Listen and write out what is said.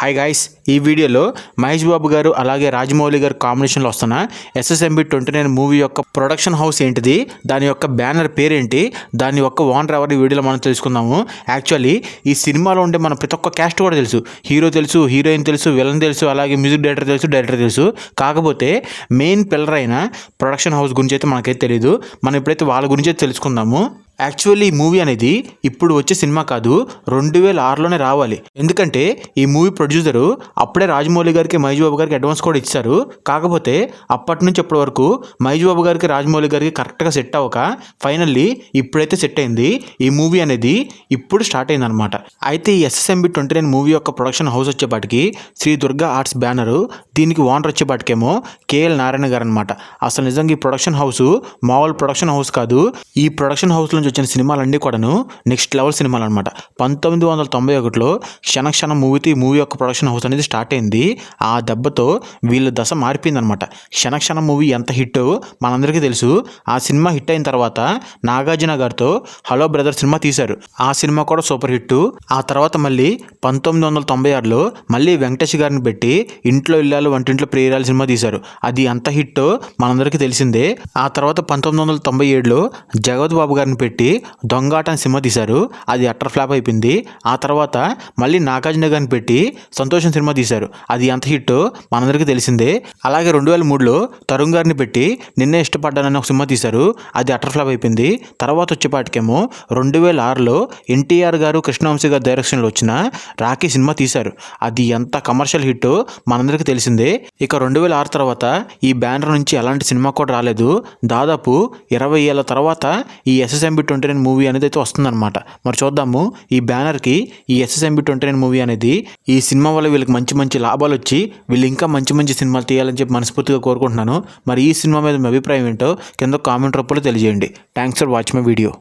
Hi guys, ఈ వీడియోలో మహేష్ బాబు గారు అలాగే రాజమౌళి గారు కాంబినేషన్లో వస్తున్న ఎస్ఎస్ఎంబి 29 మూవీ యొక్క ప్రొడక్షన్ హౌస్ ఏంటిది, దాని యొక్క బ్యానర్ పేరేంటి, దాని యొక్క ఓనర్ ఎవరి వీడియోలో మనం తెలుసుకుందాము. యాక్చువల్లీ ఈ సినిమాలో ఉండే మన ప్రతి ఒక్క క్యాస్ట్ కూడా తెలుసు. హీరో తెలుసు, హీరోయిన్ తెలుసు, విలన్ తెలుసు, అలాగే మ్యూజిక్ డైరెక్టర్ తెలుసు, డైరెక్టర్ తెలుసు. కాకపోతే మెయిన్ పిల్లర్ అయిన ప్రొడక్షన్ హౌస్ గురించి అయితే మనకైతే తెలియదు. మనం ఇప్పుడైతే వాళ్ళ గురించి అయితే తెలుసుకుందాము. యాక్చువల్లీ ఈ మూవీ అనేది ఇప్పుడు వచ్చే సినిమా కాదు, 2006లోనే రావాలి. ఎందుకంటే ఈ మూవీ ప్రొడ్యూసరు అప్పుడే రాజమౌళి గారికి మహేష్ బాబు గారికి అడ్వాన్స్ కూడా ఇచ్చారు. కాకపోతే అప్పటి నుంచి ఇప్పటి వరకు మహేష్ బాబు గారికి రాజమౌళి గారికి కరెక్ట్గా సెట్ అవ్వక ఫైనల్లీ ఇప్పుడైతే సెట్ అయింది. ఈ మూవీ అనేది ఇప్పుడు స్టార్ట్ అయింది అనమాట. అయితే ఈ ఎస్ఎస్ఎంబి 29 మూవీ యొక్క ప్రొడక్షన్ హౌస్ వచ్చేపాటికి శ్రీ దుర్గా ఆర్ట్స్ బ్యానరు, దీనికి ఓనర్ వచ్చేపాటికేమో కేఎల్ నారాయణ గారు అనమాట. అసలు నిజంగా ఈ ప్రొడక్షన్ హౌస్ మామూలు ప్రొడక్షన్ హౌస్ కాదు. ఈ ప్రొడక్షన్ హౌస్ నుంచి వచ్చిన సినిమాలన్నీ కూడాను నెక్స్ట్ లెవెల్ సినిమాలు అనమాట. 1991లో క్షణ మూవీ యొక్క ప్రొడక్షన్ హౌస్ అనేది స్టార్ట్ అయింది. ఆ దెబ్బతో వీళ్ళ దశ మారిపోయింది అనమాట. క్షణ మూవీ ఎంత హిట్ మనందరికీ తెలుసు. ఆ సినిమా హిట్ అయిన తర్వాత నాగార్జున గారితో హలో బ్రదర్ సినిమా తీశారు. ఆ సినిమా కూడా సూపర్ హిట్. ఆ తర్వాత మళ్ళీ 1996లో మళ్ళీ వెంకటేష్ గారిని పెట్టి ఇంట్లో ఇల్లాలు వంటింట్లో ప్రియురాలు సినిమా తీశారు. అది ఎంత హిట్ మనందరికీ తెలిసిందే. ఆ తర్వాత 1997లో జగత్ బాబు గారిని పెట్టి దొంగాట అని సినిమా తీశారు. అది అట్టర్ ఫ్లాప్ అయిపోయింది. ఆ తర్వాత మళ్ళీ నాగార్జున గారిని పెట్టి సంతోషం సినిమా తీశారు. అది ఎంత హిట్ మనందరికీ తెలిసిందే. అలాగే 2003లో తరుణ్ గారిని పెట్టి నిన్నే ఇష్టపడ్డానని ఒక సినిమా తీశారు. అది అట్టర్ ఫ్లాప్ అయిపోయింది. తర్వాత వచ్చేపాటికేమో 2006లో ఎన్టీఆర్ గారు కృష్ణవంశీ గారి డైరెక్షన్లో వచ్చిన రాఖీ సినిమా తీశారు. అది ఎంత కమర్షియల్ హిట్ మనందరికీ తెలిసిందే. ఇక 2006 తర్వాత ఈ బ్యానర్ నుంచి ఎలాంటి సినిమా కూడా రాలేదు. దాదాపు 20 ఏళ్ళ తర్వాత ఈ ఎస్ఎస్ఎంబి 29 మూవీ అనేది అయితే వస్తుందన్నమాట. మరి చూద్దాము ఈ బ్యానర్కి ఈ ఎస్ఎస్ఎంబి 29 మూవీ అనేది ఈ సినిమా వల్ల వీళ్ళకి మంచి లాభాలు వచ్చి వీళ్ళు ఇంకా మంచి సినిమాలు తీయాలని చెప్పి మనస్ఫూర్తిగా కోరుకుంటున్నాను. మరి ఈ సినిమా మీద మీ అభిప్రాయం ఏంటో కింద కామెంట్ రూపంలో తెలియజేయండి. Thanks for watch my video.